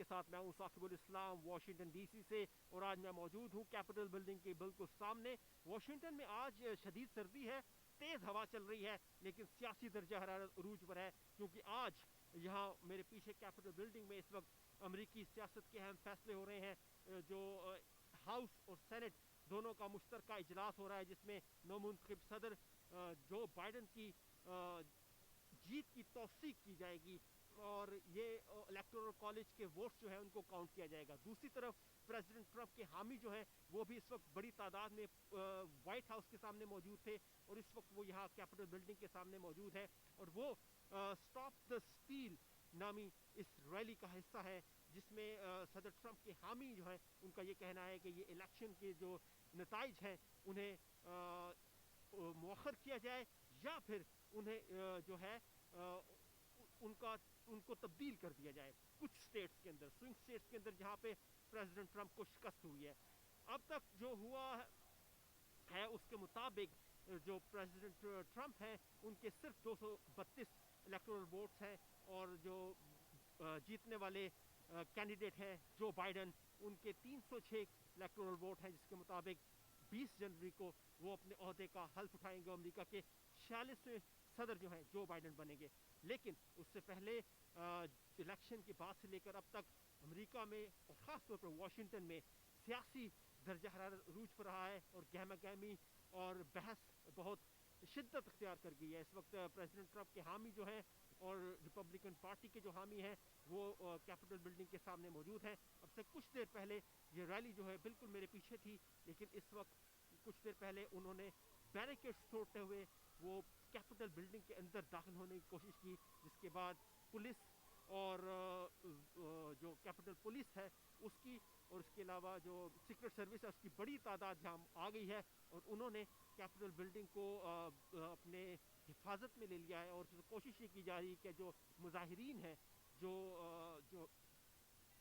کے ساتھ میں ہوں ثاقب الاسلام واشنگٹن ڈی سی سے، اور آج میں موجود ہوں کیپٹل بلڈنگ کے بالکل سامنے۔ واشنگٹن میں آج شدید سردی ہے، تیز ہوا چل رہی ہے، لیکن سیاسی درجہ حرارت عروج پر ہے، کیونکہ آج یہاں میرے پیچھے کیپٹل بلڈنگ میں اس وقت امریکی سیاست کے اہم فیصلے ہو رہے ہیں۔ جو ہاؤس اور سینٹ دونوں کا مشترکہ اجلاس ہو رہا ہے، جس میں نومنتخب صدر جو بائیڈن کی جیت کی توثیق کی جائے گی، اور یہ الیکٹورل کالج کے ووٹس جو ہیں ان کو کاؤنٹ کیا جائے گا۔ دوسری طرف پریزیڈنٹ ٹرمپ کے حامی جو ہیں وہ بھی اس وقت بڑی تعداد میں وائٹ ہاؤس کے سامنے موجود تھے، اور اس وقت وہ یہاں کیپٹل بلڈنگ کے سامنے موجود ہے، اور وہ اسٹاپ دا اسٹیل نامی اس ریلی کا حصہ ہے، جس میں صدر ٹرمپ کے حامی جو ہیں ان کا یہ کہنا ہے کہ یہ الیکشن کے جو نتائج ہیں انہیں مؤخر کیا جائے، یا پھر انہیں جو ہے ان کو تبدیل کر دیا جائے کچھ اسٹیٹس کے اندر، سوئنگ اسٹیٹس کے اندر، جہاں پہ پریزیڈنٹ ٹرمپ کو شکست ہوئی ہے۔ اب تک جو ہوا ہے اس کے مطابق جو پریزیڈنٹ ٹرمپ ہیں ان کے صرف 232 الیکٹورل ووٹس ہیں، اور جو جیتنے والے کینڈیڈیٹ ہیں جو بائیڈن، ان کے 306 الیکٹورل ووٹ ہیں، جس کے مطابق 20 جنوری کو وہ اپنے عہدے کا حلف اٹھائیں گے، امریکہ کے 46ویں صدر جو ہیں جو بائیڈن بنیں گے۔ لیکن اس سے پہلے الیکشن کے بعد سے لے کر اب تک امریکہ میں اور خاص طور پر واشنگٹن میں سیاسی درجہ حرارت عروج پر رہا ہے، اور گہما گہمی اور بحث بہت شدت اختیار کر گئی ہے۔ اس وقت پریزیڈنٹ ٹرمپ کے حامی جو ہیں اور ریپبلکن پارٹی کے جو حامی ہیں وہ کیپٹل بلڈنگ کے سامنے موجود ہیں۔ اب سے کچھ دیر پہلے یہ ریلی جو ہے بالکل میرے پیچھے تھی، لیکن اس وقت کچھ دیر پہلے انہوں نے بیریکیڈز توڑتے ہوئے وہ کیپٹل بلڈنگ کے اندر داخل ہونے کی کوشش کی، جس کے بعد پولیس اور جو کیپٹل پولیس ہے اس کی، اور اس کے علاوہ جو سیکرٹ سروس ہے اس کی بڑی تعداد یہاں آ گئی ہے، اور انہوں نے کیپٹل بلڈنگ کو اپنے حفاظت میں لے لیا ہے، اور کوشش یہ کی جا رہی ہے کہ جو مظاہرین ہیں جو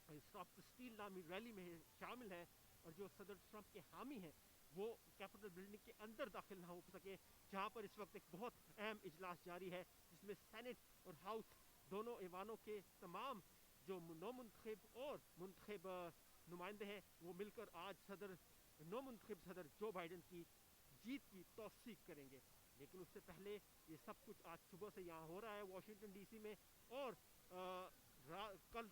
اسٹاپ اسٹیل نامی ریلی میں شامل ہیں اور جو صدر ٹرمپ کے حامی ہیں، وہ کیپٹل بلڈنگ کے اندر داخل نہ ہو سکے، جہاں پر اس وقت ایک بہت اہم اجلاس جاری ہے، جس میں سینٹ اور ہاؤس دونوں ایوانوں کے تمام جو نو منتخب اور منتخب نمائندے ہیں وہ مل کر آج نو منتخب صدر جو بائیڈن کی جیت کی توثیق کریں گے۔ لیکن اس سے پہلے یہ سب کچھ آج صبح سے یہاں ہو رہا ہے واشنگٹن ڈی سی میں، اور کل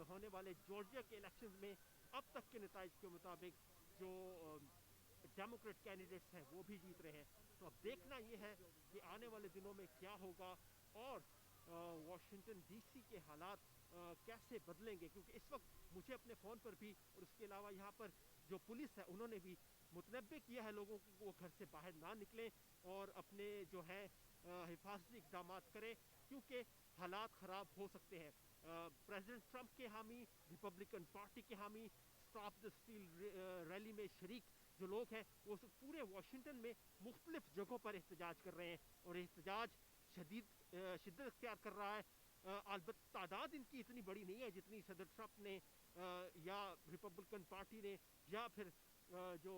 ہونے والے جارجیا کے الیکشنز میں اب تک کے نتائج کے مطابق جو ڈیموکریٹ کینڈیڈیٹس ہیں وہ بھی جیت رہے ہیں۔ تو اب دیکھنا یہ ہے کہ آنے والے دنوں میں کیا ہوگا، اور واشنگٹن ڈی سی کے حالات کیسے بدلیں گے، کیونکہ اس وقت مجھے اپنے فون پر بھی، اور اس کے علاوہ یہاں پر جو پولیس ہے انہوں نے بھی متنبع کیا ہے لوگوں کو کہ وہ گھر سے باہر نہ نکلیں اور اپنے جو ہے حفاظتی اقدامات کریں، کیونکہ حالات خراب ہو سکتے ہیں۔ پریزیڈنٹ ٹرمپ کے حامی، ریپبلکن پارٹی کے حامی، اسٹاپ دا اسٹیل ریلی میں شریک جو لوگ ہیں وہ پورے واشنگٹن میں مختلف جگہوں پر احتجاج کر رہے ہیں، اور احتجاج شدت اختیار کر رہا ہے۔ البتہ تعداد ان کی اتنی بڑی نہیں ہے جتنی صدر ٹرمپ نے یا ریپبلکن پارٹی نے یا پھر جو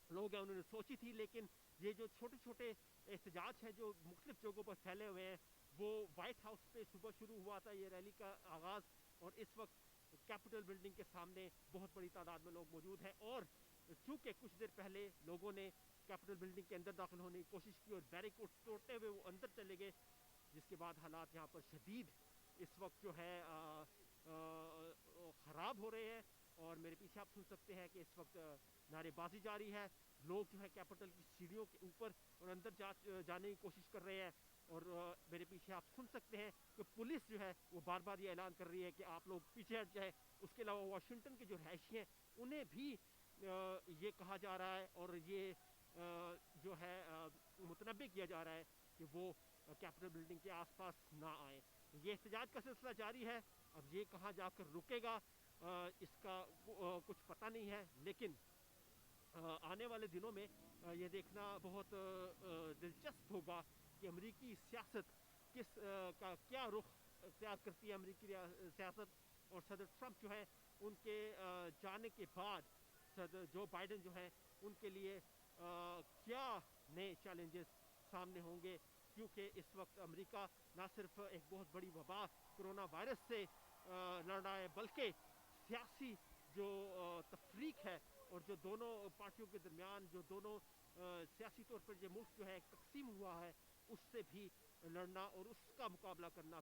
لوگ ہیں انہوں نے سوچی تھی، لیکن یہ جو چھوٹے چھوٹے احتجاج ہیں جو مختلف جگہوں پر پھیلے ہوئے ہیں، وہ وائٹ ہاؤس پہ صبح شروع ہوا تھا یہ ریلی کا آغاز، اور اس وقت کیپٹل بلڈنگ کے سامنے بہت بڑی تعداد میں لوگ موجود ہیں، اور چونکہ کچھ دیر پہلے لوگوں نے کیپٹل بلڈنگ کے اندر داخل ہونے کی کوشش کی اور بیریکیڈز توڑتے ہوئے وہ اندر چلے گئے، جس کے بعد حالات یہاں پر شدید اس وقت جو ہے خراب ہو رہے ہیں، اور میرے پیچھے آپ سن سکتے ہیں کہ اس وقت نعرے بازی جاری ہے، لوگ جو ہے کیپٹل کی سیڑھیوں کے اوپر اور اندر جانے کی کوشش کر رہے ہیں، اور میرے پیچھے آپ سن سکتے ہیں کہ پولیس جو ہے وہ بار بار یہ اعلان کر رہی ہے کہ آپ لوگ پیچھے ہٹ جائیں۔ اس کے علاوہ واشنگٹن کے جو رہائشی ہیں انہیں بھی یہ کہا جا رہا ہے اور یہ جو ہے متنبع کیا جا رہا ہے کہ وہ کیپٹل بلڈنگ کے آس پاس نہ آئیں۔ یہ احتجاج کا سلسلہ جاری ہے، اب یہ کہاں جا کر رکے گا اس کا کچھ پتہ نہیں ہے، لیکن آنے والے دنوں میں یہ دیکھنا بہت دلچسپ ہوگا کہ امریکی سیاست کا کیا رخ اختیار کرتی ہے امریکی سیاست، اور صدر ٹرمپ جو ہے ان کے جانے کے بعد صدر جو بائیڈن جو ہیں ان کے لیے کیا نئے چیلنجز سامنے ہوں گے، کیونکہ اس وقت امریکہ نہ صرف ایک بہت بڑی وبا کرونا وائرس سے لڑ رہا ہے، بلکہ سیاسی جو تفریق ہے اور جو دونوں پارٹیوں کے درمیان جو دونوں سیاسی طور پر جو ملک جو ہے تقسیم ہوا ہے، اس سے بھی لڑنا اور اس کا مقابلہ کرنا